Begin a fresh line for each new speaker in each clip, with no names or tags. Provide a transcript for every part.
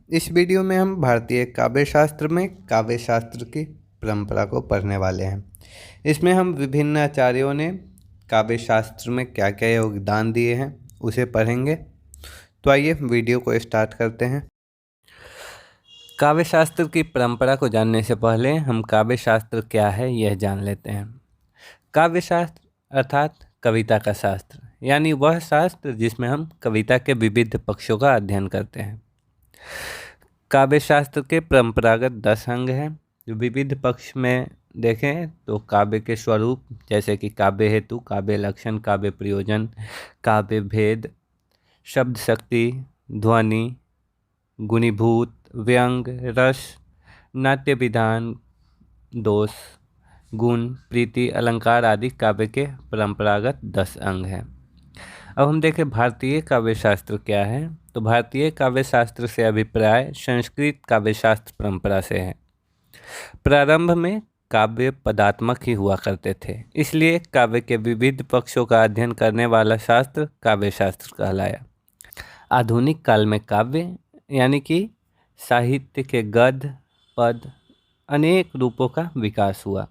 इस वीडियो में हम भारतीय काव्य शास्त्र में काव्य शास्त्र की परंपरा को पढ़ने वाले हैं। इसमें हम विभिन्न आचार्यों ने काव्य शास्त्र में क्या क्या योगदान दिए हैं उसे पढ़ेंगे। तो आइए वीडियो को स्टार्ट करते हैं। काव्य शास्त्र की परंपरा को जानने से पहले हम काव्य शास्त्र क्या है यह जान लेते हैं। काव्य शास्त्र अर्थात कविता का शास्त्र, यानी वह शास्त्र जिसमें हम कविता के विविध पक्षों का अध्ययन करते हैं। काव्य शास्त्र के परंपरागत 10 अंग हैं। जो विविध पक्ष में देखें तो काव्य के स्वरूप जैसे कि काव्य हेतु, काव्य लक्षण, काव्य प्रयोजन, काव्य भेद, शब्द शक्ति, ध्वनि, गुणीभूत, व्यंग, रस, नाट्य विधान, दोष, गुण, प्रीति, अलंकार आदि काव्य के परंपरागत 10 अंग हैं। अब हम देखें भारतीय काव्य शास्त्र क्या है। तो भारतीय काव्य शास्त्र से अभिप्राय संस्कृत काव्य शास्त्र परंपरा से है। प्रारंभ में काव्य पदात्मक ही हुआ करते थे, इसलिए काव्य के विविध पक्षों का अध्ययन करने वाला शास्त्र काव्य शास्त्र कहलाया। आधुनिक काल में काव्य यानी कि साहित्य के गद्य, पद, अनेक रूपों का विकास हुआ।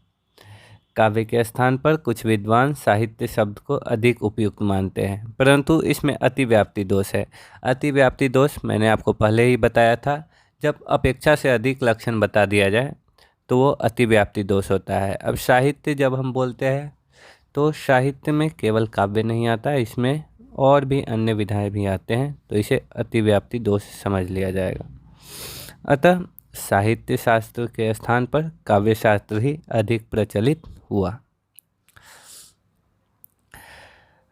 काव्य के स्थान पर कुछ विद्वान साहित्य शब्द को अधिक उपयुक्त मानते हैं, परंतु इसमें अतिव्याप्ति दोष है। अतिव्याप्ति दोष मैंने आपको पहले ही बताया था। जब अपेक्षा से अधिक लक्षण बता दिया जाए तो वो अतिव्याप्ति दोष होता है। अब साहित्य जब हम बोलते हैं तो साहित्य में केवल काव्य नहीं आता, इसमें और भी अन्य विधाएं भी आते हैं, तो इसे अतिव्याप्ति दोष समझ लिया जाएगा। अतः साहित्य शास्त्र के स्थान पर काव्य शास्त्र ही अधिक प्रचलित हुआ।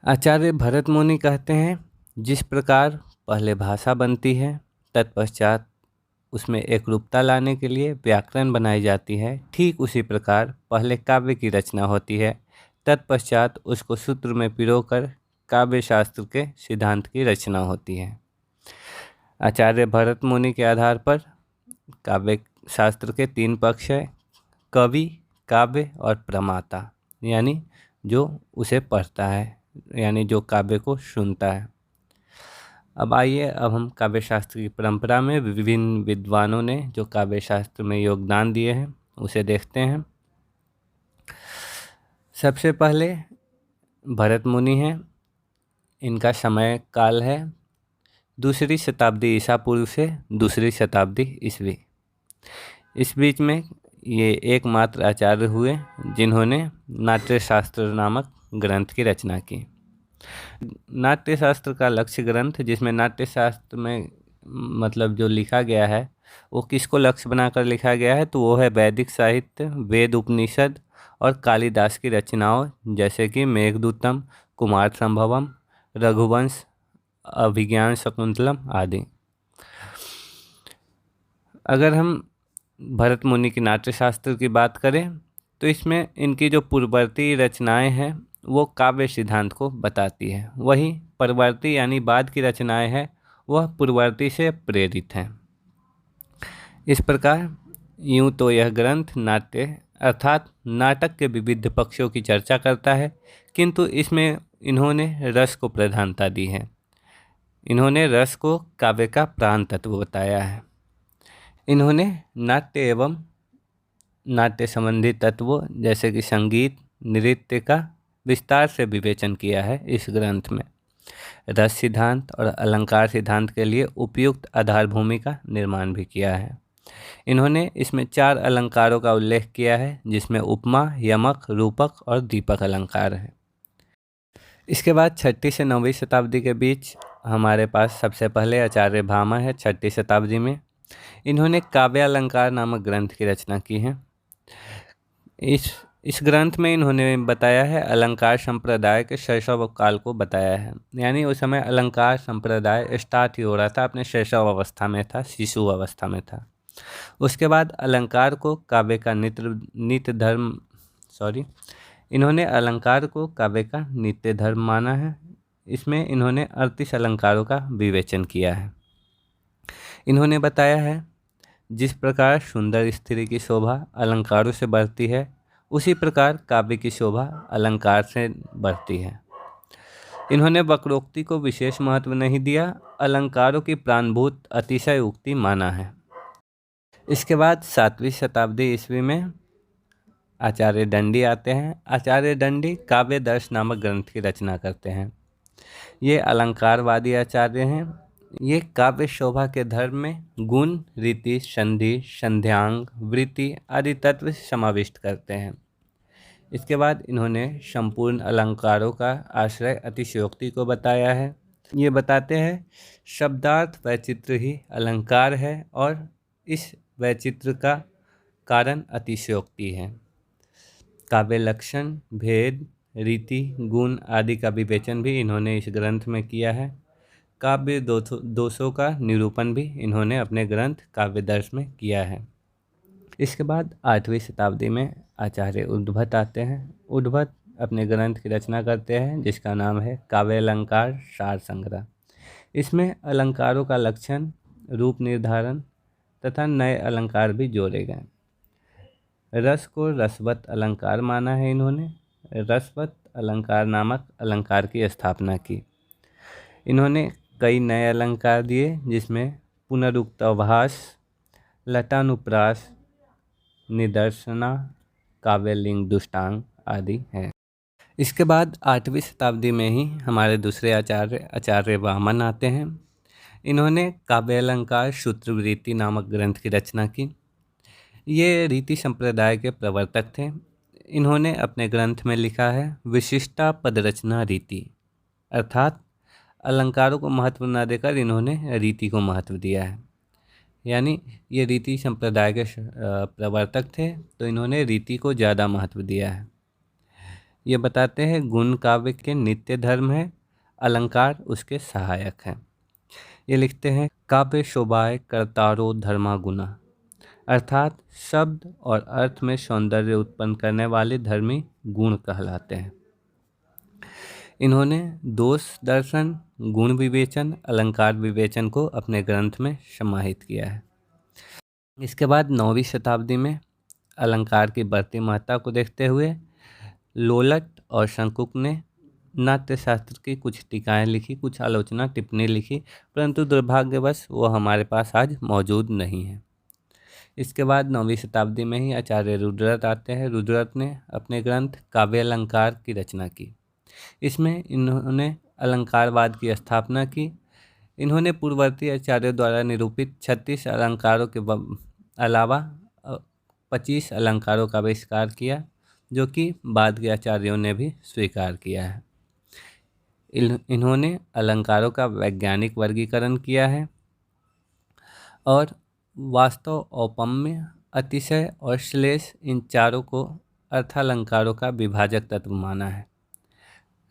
आचार्य भरत मुनि कहते हैं, जिस प्रकार पहले भाषा बनती है तत्पश्चात उसमें एक रूपता लाने के लिए व्याकरण बनाई जाती है, ठीक उसी प्रकार पहले काव्य की रचना होती है, तत्पश्चात उसको सूत्र में पिरोकर काव्य शास्त्र के सिद्धांत की रचना होती है। आचार्य भरत मुनि के आधार पर काव्य शास्त्र के 3 पक्ष हैं: कवि, काव्य और प्रमाता, यानी जो उसे पढ़ता है, यानी जो काव्य को सुनता है। अब आइए, अब हम काव्य शास्त्र की परंपरा में विभिन्न विद्वानों ने जो काव्य शास्त्र में योगदान दिए हैं उसे देखते हैं। सबसे पहले भरत मुनि हैं। इनका समय काल है 2री शताब्दी ईसा पूर्व से 2री शताब्दी ईस्वी। इस बीच में ये एकमात्र आचार्य हुए जिन्होंने नाट्य शास्त्र नामक ग्रंथ की रचना की। नाट्य शास्त्र का लक्ष्य ग्रंथ, जिसमें नाट्य शास्त्र में मतलब जो लिखा गया है वो किसको लक्ष्य बनाकर लिखा गया है, तो वो है वैदिक साहित्य, वेद, उपनिषद और कालिदास की रचनाओं जैसे कि मेघदूतम, कुमार संभवम, रघुवंश, अभिज्ञान शकुंतलम आदि। अगर हम भरत मुनि की नाट्य शास्त्र की बात करें तो इसमें इनकी जो पूर्ववर्ती रचनाएं हैं वो काव्य सिद्धांत को बताती है, वहीं परवर्ती यानी बाद की रचनाएं हैं वह पूर्ववर्ती से प्रेरित हैं। इस प्रकार यूँ तो यह ग्रंथ नाट्य अर्थात नाटक के विविध पक्षों की चर्चा करता है, किंतु इसमें इन्होंने रस को प्रधानता दी है। इन्होंने रस को काव्य का प्राण तत्व बताया है। इन्होंने नाट्य एवं नाट्य संबंधी तत्वों जैसे कि संगीत, नृत्य का विस्तार से विवेचन किया है। इस ग्रंथ में रस सिद्धांत और अलंकार सिद्धांत के लिए उपयुक्त आधार भूमि का निर्माण भी किया है। इन्होंने इसमें 4 अलंकारों का उल्लेख किया है, जिसमें उपमा, यमक, रूपक और दीपक अलंकार है। इसके बाद 6ठी से 9वीं शताब्दी के बीच हमारे पास सबसे पहले आचार्य भामा है। 6ठी शताब्दी में इन्होंने काव्य अलंकार नामक ग्रंथ की रचना की है। इस ग्रंथ में इन्होंने बताया है अलंकार संप्रदाय के शैशव काल को बताया है, यानी उस समय अलंकार संप्रदाय स्टार्ट ही हो रहा था, अपने शैशव अवस्था में था, शिशु अवस्था में था। उसके बाद अलंकार को काव्य का इन्होंने अलंकार को काव्य का नित्य धर्म माना है। इसमें इन्होंने 38 अलंकारों का विवेचन किया है। इन्होंने बताया है जिस प्रकार सुंदर स्त्री की शोभा अलंकारों से बढ़ती है, उसी प्रकार काव्य की शोभा अलंकार से बढ़ती है। इन्होंने वक्रोक्ति को विशेष महत्व नहीं दिया, अलंकारों की प्राणभूत अतिशय उक्ति माना है। इसके बाद 7वीं शताब्दी ईस्वी में आचार्य दंडी आते हैं। आचार्य दंडी काव्य दर्श नामक ग्रंथ की रचना करते हैं। ये अलंकारवादी आचार्य हैं। ये काव्य शोभा के धर्म में गुण, रीति, संधि, संध्यांग, वृत्ति आदि तत्व समाविष्ट करते हैं। इसके बाद इन्होंने संपूर्ण अलंकारों का आश्रय अतिशयोक्ति को बताया है। ये बताते हैं शब्दार्थ वैचित्र ही अलंकार है और इस वैचित्र का कारण अतिशयोक्ति है। काव्य लक्षण, भेद, रीति, गुण आदि का विवेचन भी इन्होंने इस ग्रंथ में किया है। काव्य दोषों का निरूपण भी इन्होंने अपने ग्रंथ काव्यदर्श में किया है। इसके बाद 8वीं शताब्दी में आचार्य उद्भट आते हैं। उद्भट अपने ग्रंथ की रचना करते हैं जिसका नाम है काव्य अलंकार सार संग्रह। इसमें अलंकारों का लक्षण, रूप निर्धारण तथा नए अलंकार भी जोड़े गए। रस को रसवत अलंकार माना है इन्होंने। रसवत अलंकार नामक अलंकार की स्थापना की। इन्होंने कई नए अलंकार दिए जिसमें पुनरुक्ताभास, लटानुप्रास, निदर्शना, काव्यलिंग, दुष्टांग आदि हैं। इसके बाद 8वीं शताब्दी में ही हमारे दूसरे आचार्य वामन आते हैं। इन्होंने काव्य अलंकार सूत्रवृत्ति नामक ग्रंथ की रचना की। ये रीति संप्रदाय के प्रवर्तक थे। इन्होंने अपने ग्रंथ में लिखा है विशिष्टा पदरचना रीति, अर्थात अलंकारों को महत्व न देकर इन्होंने रीति को महत्व दिया है। यानी ये रीति संप्रदाय के प्रवर्तक थे तो इन्होंने रीति को ज़्यादा महत्व दिया है। ये बताते हैं गुण काव्य के नित्य धर्म है, अलंकार उसके सहायक हैं। ये लिखते हैं काव्य शोभाए कर्तारो धर्मा गुना, अर्थात शब्द और अर्थ में सौंदर्य उत्पन्न करने वाले धर्मी गुण कहलाते हैं। इन्होंने दोष दर्शन, गुण विवेचन, अलंकार विवेचन को अपने ग्रंथ में समाहित किया है। इसके बाद 9वीं शताब्दी में अलंकार की बढ़ती महत्ता को देखते हुए लोलट और शंकुक ने नाट्य शास्त्र की कुछ टीकाएँ लिखी, कुछ आलोचना टिप्पणी लिखी, परंतु दुर्भाग्यवश वो हमारे पास आज मौजूद नहीं है। इसके बाद 9वीं शताब्दी में ही आचार्य रुद्रट आते हैं। रुद्रट ने अपने ग्रंथ काव्य अलंकार की रचना की। इसमें इन्होंने अलंकारवाद की स्थापना की। इन्होंने पूर्ववर्ती आचार्यों द्वारा निरूपित 36 अलंकारों के अलावा 25 अलंकारों का आविष्कार किया, जो कि बाद के आचार्यों ने भी स्वीकार किया है। इन्होंने अलंकारों का वैज्ञानिक वर्गीकरण किया है और वास्तव, औपम्य, अतिशय और श्लेष इन चारों को अर्थालंकारों का विभाजक तत्व माना है।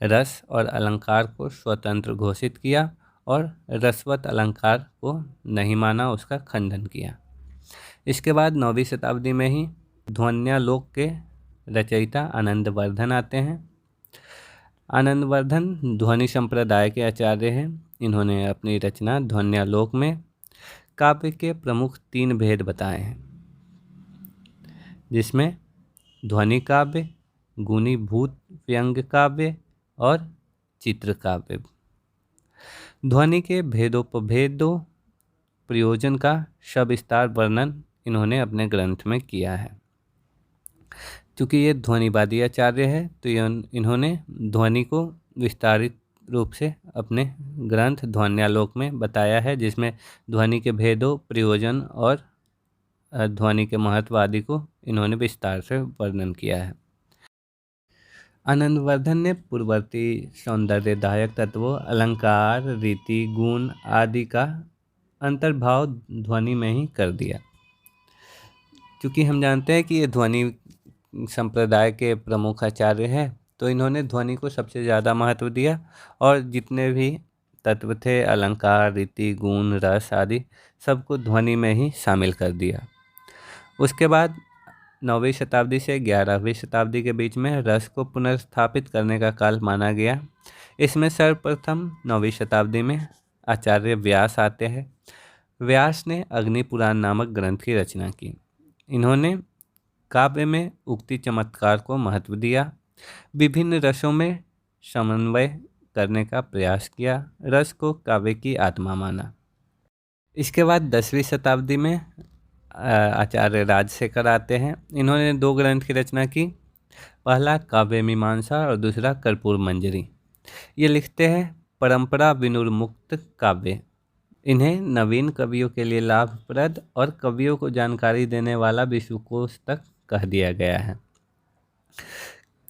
रस और अलंकार को स्वतंत्र घोषित किया और रसवत अलंकार को नहीं माना, उसका खंडन किया। इसके बाद 9वीं शताब्दी में ही ध्वन्यालोक के रचयिता आनंदवर्धन आते हैं। आनंदवर्धन ध्वनि संप्रदाय के आचार्य हैं। इन्होंने अपनी रचना ध्वन्यालोक में काव्य के प्रमुख 3 भेद बताए हैं, जिसमें ध्वनि काव्य, गुणीभूत व्यंग्य काव्य और चित्र काव्य। ध्वनि के भेदोपभेदों प्रयोजन का सविस्तार वर्णन इन्होंने अपने ग्रंथ में किया है। क्योंकि ये ध्वनिवादी आचार्य है तो इन्होंने ध्वनि को विस्तारित रूप से अपने ग्रंथ ध्वन्यालोक में बताया है, जिसमें ध्वनि के भेदों, प्रयोजन और ध्वनि के महत्व आदि को इन्होंने विस्तार से वर्णन किया है। आनंदवर्धन ने पूर्ववर्ती सौंदर्यदायक तत्वों, अलंकार, रीति, गुण आदि का अंतर्भाव ध्वनि में ही कर दिया। क्योंकि हम जानते हैं कि ये ध्वनि संप्रदाय के प्रमुख आचार्य हैं, तो इन्होंने ध्वनि को सबसे ज़्यादा महत्व दिया और जितने भी तत्व थे, अलंकार, रीति, गुण, रस आदि, सबको ध्वनि में ही शामिल कर दिया। उसके बाद 9वीं शताब्दी से 11वीं शताब्दी के बीच में रस को पुनर्स्थापित करने का काल माना गया। इसमें सर्वप्रथम 9वीं शताब्दी में आचार्य व्यास आते हैं। व्यास ने अग्निपुराण नामक ग्रंथ की रचना की। इन्होंने काव्य में उक्ति चमत्कार को महत्व दिया, विभिन्न रसों में समन्वय करने का प्रयास किया, रस को काव्य की आत्मा माना। इसके बाद 10वीं शताब्दी में आचार्य राजशेखर आते हैं। इन्होंने 2 ग्रंथ की रचना की, पहला काव्य मीमांसा और दूसरा कर्पूर मंजरी। ये लिखते हैं परंपरा विनुर्मुक्त काव्य। इन्हें नवीन कवियों के लिए लाभप्रद और कवियों को जानकारी देने वाला विश्वकोश तक कह दिया गया है।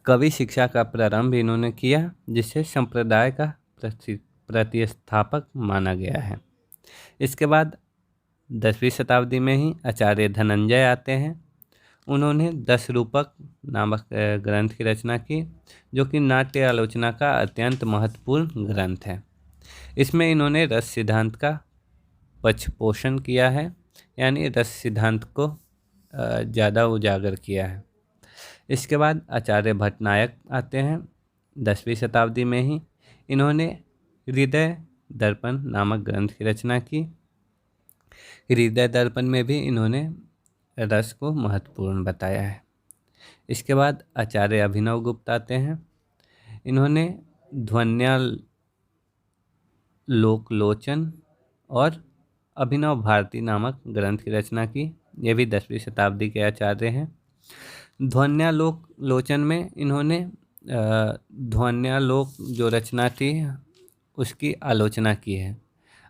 कवि शिक्षा का प्रारंभ इन्होंने किया, जिसे संप्रदाय का प्रतिस्थापक माना गया है। इसके बाद 10वीं शताब्दी में ही आचार्य धनंजय आते हैं। उन्होंने 10 रूपक नामक ग्रंथ की रचना की, जो कि नाट्य आलोचना का अत्यंत महत्वपूर्ण ग्रंथ है। इसमें इन्होंने रस सिद्धांत का पक्षपोषण किया है, यानी रस सिद्धांत को ज़्यादा उजागर किया है। इसके बाद आचार्य भट्टनायक आते हैं 10वीं शताब्दी में ही। इन्होंने हृदय दर्पण नामक ग्रंथ की रचना की। हृदय दर्पण में भी इन्होंने रस को महत्वपूर्ण बताया है। इसके बाद आचार्य अभिनव गुप्त आते हैं। इन्होंने ध्वन्यालोकलोचन और अभिनव भारती नामक ग्रंथ की रचना की। ये भी 10वीं शताब्दी के आचार्य हैं। ध्वन्यालोकलोचन में इन्होंने ध्वन्यालोक जो रचना थी उसकी आलोचना की है।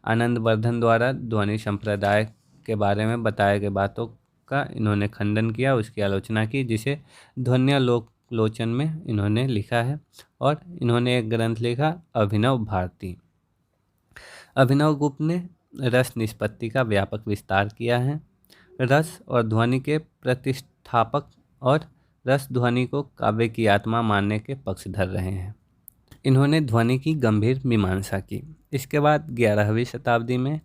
आनंदवर्धन द्वारा ध्वनि संप्रदाय के बारे में बताए गए बातों का इन्होंने खंडन किया, उसकी आलोचना की, जिसे ध्वन्यालोकलोचन में इन्होंने लिखा है। और इन्होंने एक ग्रंथ लिखा अभिनव भारती। अभिनव गुप्त ने रस निष्पत्ति का व्यापक विस्तार किया है। रस और ध्वनि के प्रतिष्ठापक और रस ध्वनि को काव्य की आत्मा मानने के पक्षधर रहे हैं। इन्होंने ध्वनि की गंभीर मीमांसा की। इसके बाद 11वीं शताब्दी में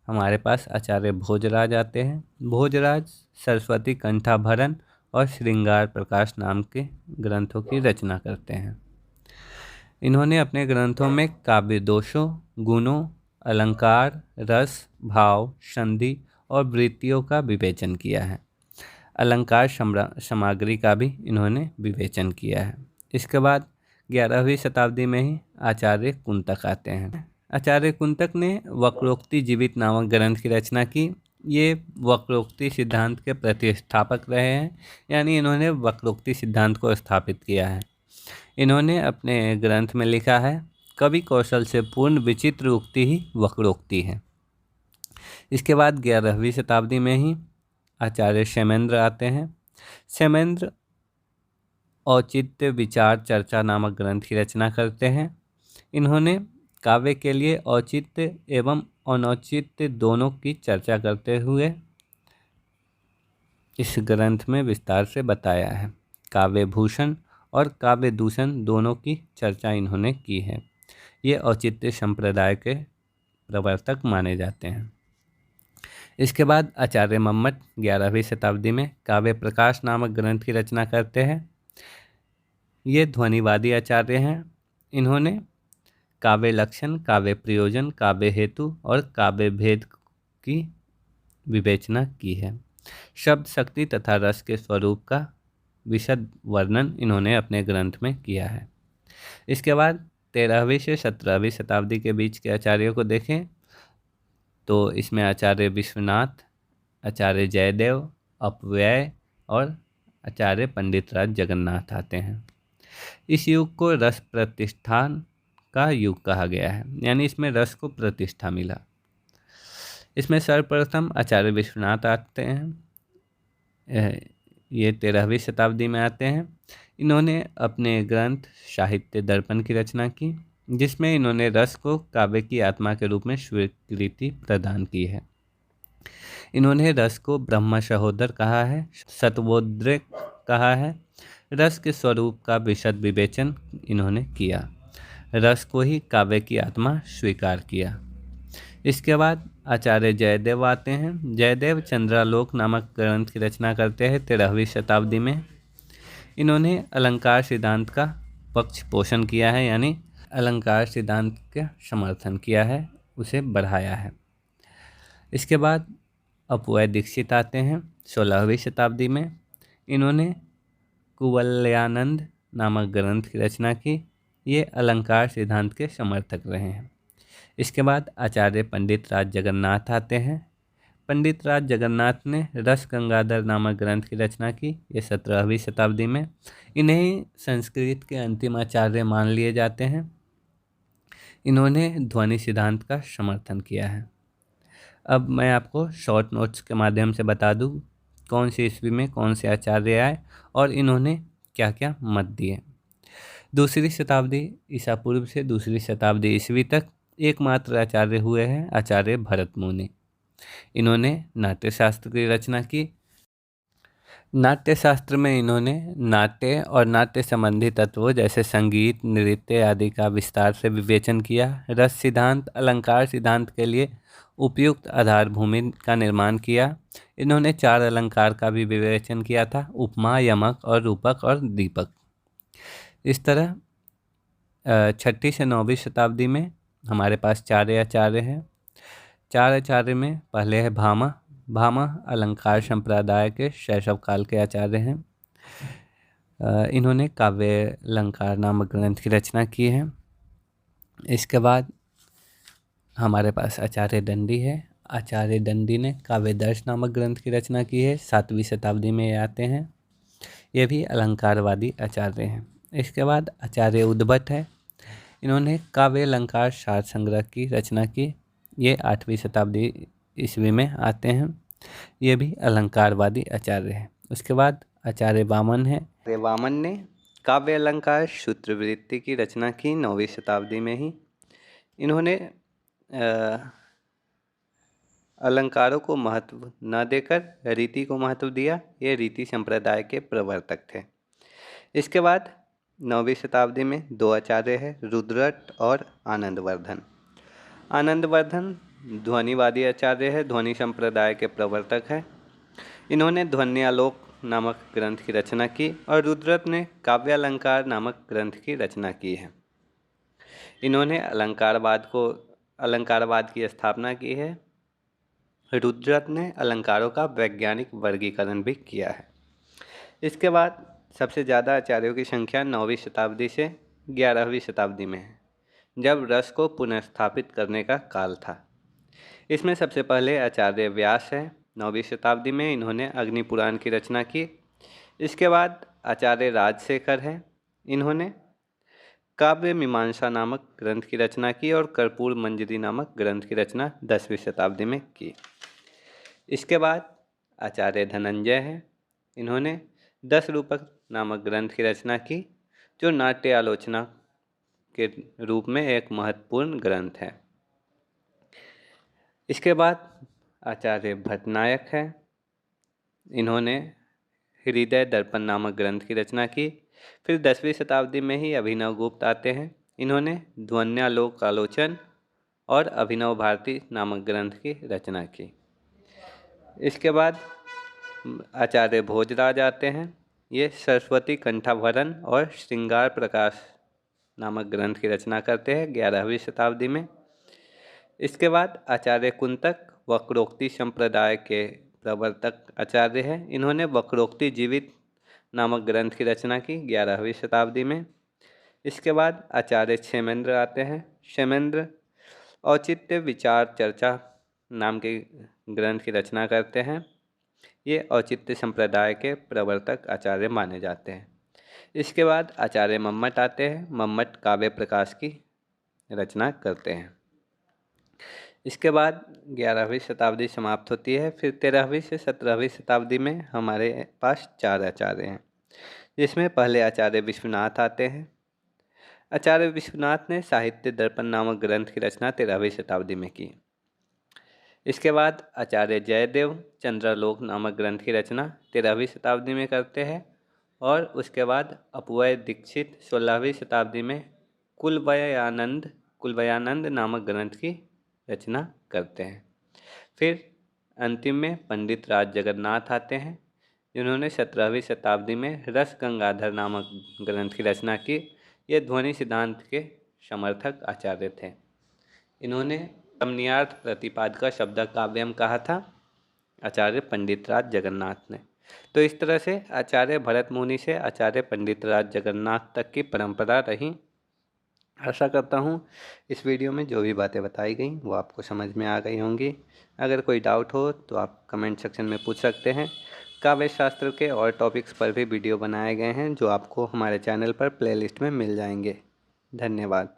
हमारे पास आचार्य भोजराज आते हैं। भोजराज सरस्वती कंठाभरण और श्रृंगार प्रकाश नाम के ग्रंथों की रचना करते हैं। इन्होंने अपने ग्रंथों में काव्य दोषों, गुणों, अलंकार, रस, भाव, संधि और वृत्तियों का विवेचन किया है। अलंकार सामग्री का भी इन्होंने विवेचन किया है। इसके बाद 11वीं शताब्दी में ही आचार्य कुंतक आते हैं। आचार्य कुंतक ने वक्रोक्ति जीवित नामक ग्रंथ की रचना की। ये वक्रोक्ति सिद्धांत के प्रतिष्ठापक रहे हैं, यानी इन्होंने वक्रोक्ति सिद्धांत को स्थापित किया है। इन्होंने अपने ग्रंथ में लिखा है, कवि कौशल से पूर्ण विचित्र उक्ति ही वक्रोक्ति है। इसके बाद 11वीं शताब्दी में ही आचार्य क्षेमेंद्र आते हैं। क्षेमेंद्र औचित्य विचार चर्चा नामक ग्रंथ की रचना करते हैं। इन्होंने काव्य के लिए औचित्य एवं अनौचित्य दोनों की चर्चा करते हुए इस ग्रंथ में विस्तार से बताया है। काव्य भूषण और काव्य दूषण दोनों की चर्चा इन्होंने की है। ये औचित्य संप्रदाय के प्रवर्तक माने जाते हैं। इसके बाद आचार्य मम्मट 11वीं शताब्दी में काव्य प्रकाश नामक ग्रंथ की रचना करते हैं। ये ध्वनिवादी आचार्य हैं। इन्होंने काव्य लक्षण, काव्य प्रयोजन, काव्य हेतु और काव्य भेद की विवेचना की है। शब्द शक्ति तथा रस के स्वरूप का विशद वर्णन इन्होंने अपने ग्रंथ में किया है। इसके बाद 13वीं से 17वीं शताब्दी के बीच के आचार्यों को देखें तो इसमें आचार्य विश्वनाथ, आचार्य जयदेव, अपव्यय और आचार्य पंडितराज जगन्नाथ आते हैं। इस युग को रस प्रतिष्ठान का युग कहा गया है, यानी इसमें रस को प्रतिष्ठा मिला। इसमें सर्वप्रथम आचार्य विश्वनाथ आते हैं। ये 13वीं शताब्दी में आते हैं। इन्होंने अपने ग्रंथ साहित्य दर्पण की रचना की, जिसमें इन्होंने रस को काव्य की आत्मा के रूप में स्वीकृति प्रदान की है। इन्होंने रस को ब्रह्म सहोदर कहा है, सत्वोद्रेक कहा है। रस के स्वरूप का विशद विवेचन इन्होंने किया। रस को ही काव्य की आत्मा स्वीकार किया। इसके बाद आचार्य जयदेव आते हैं। जयदेव चंद्रालोक नामक ग्रंथ की रचना करते हैं 13वीं शताब्दी में। इन्होंने अलंकार सिद्धांत का पक्ष पोषण किया है, यानी अलंकार सिद्धांत का समर्थन किया है, उसे बढ़ाया है। इसके बाद अपव्यय दीक्षित आते हैं 16वीं शताब्दी में। इन्होंने कुवलयानंद नामक ग्रंथ की रचना की। ये अलंकार सिद्धांत के समर्थक रहे हैं। इसके बाद आचार्य पंडित राज जगन्नाथ आते हैं। पंडित राज जगन्नाथ ने रस गंगाधर नामक ग्रंथ की रचना की। ये 17वीं शताब्दी में। इन्हें संस्कृत के अंतिम आचार्य मान लिए जाते हैं। इन्होंने ध्वनि सिद्धांत का समर्थन किया है। अब मैं आपको शॉर्ट नोट्स के माध्यम से बता दूं कौन सी ईस्वी में कौन से आचार्य आए और इन्होंने क्या क्या मत दिए। दूसरी शताब्दी ईसा पूर्व से दूसरी शताब्दी ईस्वी तक एकमात्र आचार्य हुए हैं आचार्य भरत मुनि। इन्होंने नाट्य शास्त्र की रचना की। नाट्य शास्त्र में इन्होंने नाट्य और नाट्य संबंधी तत्वों जैसे संगीत, नृत्य आदि का विस्तार से विवेचन किया। रस सिद्धांत, अलंकार सिद्धांत के लिए उपयुक्त आधार भूमि का निर्माण किया। इन्होंने 4 अलंकार का भी विवेचन किया था: उपमा, यमक और रूपक और दीपक। इस तरह 6ठी से 9वीं शताब्दी में हमारे पास 4 आचार्य हैं। 4 आचार्य में पहले है भामा। भामा अलंकार संप्रदाय के शैशव काल के आचार्य हैं। इन्होंने काव्य अलंकार नामक ग्रंथ की रचना की है। इसके बाद हमारे पास आचार्य दंडी है। आचार्य दंडी ने काव्यदर्श नामक ग्रंथ की रचना की है। 7वीं शताब्दी में ये आते हैं। ये भी अलंकारवादी आचार्य हैं। इसके बाद आचार्य उद्भट है। इन्होंने काव्य अलंकार सार संग्रह की रचना की। ये 8वीं शताब्दी ईस्वी में आते हैं। ये भी अलंकारवादी आचार्य हैं। उसके बाद आचार्य वामन है। वामन ने काव्य अलंकार सूत्रवृत्ति की रचना की 9वीं शताब्दी में ही। इन्होंने अलंकारों को महत्व न देकर रीति को महत्व दिया। ये रीति संप्रदाय के प्रवर्तक थे। इसके बाद 9वीं शताब्दी में 2 आचार्य हैं, रुद्रट और आनंदवर्धन। आनंदवर्धन ध्वनिवादी आचार्य है, ध्वनि संप्रदाय के प्रवर्तक हैं। इन्होंने ध्वन्यालोक नामक ग्रंथ की रचना की और रुद्रट ने काव्य अलंकार नामक ग्रंथ की रचना की है। इन्होंने अलंकारवाद की स्थापना की है। रुद्रट ने अलंकारों का वैज्ञानिक वर्गीकरण भी किया है। इसके बाद सबसे ज़्यादा आचार्यों की संख्या 9वीं शताब्दी से 11वीं शताब्दी में है, जब रस को पुनर्स्थापित करने का काल था। इसमें सबसे पहले आचार्य व्यास है। 9वीं शताब्दी में इन्होंने अग्निपुराण की रचना की। इसके बाद आचार्य राजशेखर है। इन्होंने काव्य मीमांसा नामक ग्रंथ की रचना की और कर्पूर मंजरी नामक ग्रंथ की रचना 10वीं शताब्दी में की। इसके बाद आचार्य धनंजय है। इन्होंने 10 रूपक नामक ग्रंथ की रचना की, जो नाट्य आलोचना के रूप में एक महत्वपूर्ण ग्रंथ है। इसके बाद आचार्य भट्टनायक है। इन्होंने हृदय दर्पण नामक ग्रंथ की रचना की। फिर 10वीं शताब्दी में ही अभिनव गुप्त आते हैं। इन्होंने ध्वन्यालोक आलोचन और अभिनव भारती नामक ग्रंथ की रचना की। इसके बाद आचार्य भोजराज आते हैं। ये सरस्वती कंठाभरण और श्रृंगार प्रकाश नामक ग्रंथ की रचना करते हैं 11वीं शताब्दी में। इसके बाद आचार्य कुंतक वक्रोक्ति संप्रदाय के प्रवर्तक आचार्य हैं। इन्होंने वक्रोक्ति जीवित नामक ग्रंथ की रचना की 11वीं शताब्दी में। इसके बाद आचार्य क्षेमेंद्र आते हैं। क्षेमेंद्र औचित्य विचार चर्चा नाम के ग्रंथ की रचना करते हैं। ये औचित्य संप्रदाय के प्रवर्तक आचार्य माने जाते हैं। इसके बाद आचार्य मम्मट आते हैं। मम्मट काव्य प्रकाश की रचना करते हैं। इसके बाद 11वीं शताब्दी समाप्त होती है। फिर 13वीं से 17वीं शताब्दी में हमारे पास 4 आचार्य हैं, जिसमें पहले आचार्य विश्वनाथ आते हैं। आचार्य विश्वनाथ ने साहित्य दर्पण नामक ग्रंथ की रचना 13वीं शताब्दी में की। इसके बाद आचार्य जयदेव चंद्रालोक नामक ग्रंथ की रचना 13वीं शताब्दी में करते हैं। और उसके बाद अपवय दीक्षित 16वीं शताब्दी में कुलवयानंद नामक ग्रंथ की रचना करते हैं। फिर अंतिम में पंडित राज जगन्नाथ आते हैं, जिन्होंने 17वीं शताब्दी में रस गंगाधर नामक ग्रंथ की रचना की। ये ध्वनि सिद्धांत के समर्थक आचार्य थे। इन्होंने रमणीयार्थ प्रतिपाद का शब्द काव्यम कहा था आचार्य पंडित राज जगन्नाथ ने। तो इस तरह से आचार्य भरत मुनि से आचार्य पंडित राज जगन्नाथ तक की परंपरा रही। आशा करता हूँ इस वीडियो में जो भी बातें बताई गई वो आपको समझ में आ गई होंगी। अगर कोई डाउट हो तो आप कमेंट सेक्शन में पूछ सकते हैं। काव्य शास्त्र के और टॉपिक्स पर भी वीडियो बनाए गए हैं जो आपको हमारे चैनल पर प्लेलिस्ट में मिल जाएंगे। धन्यवाद।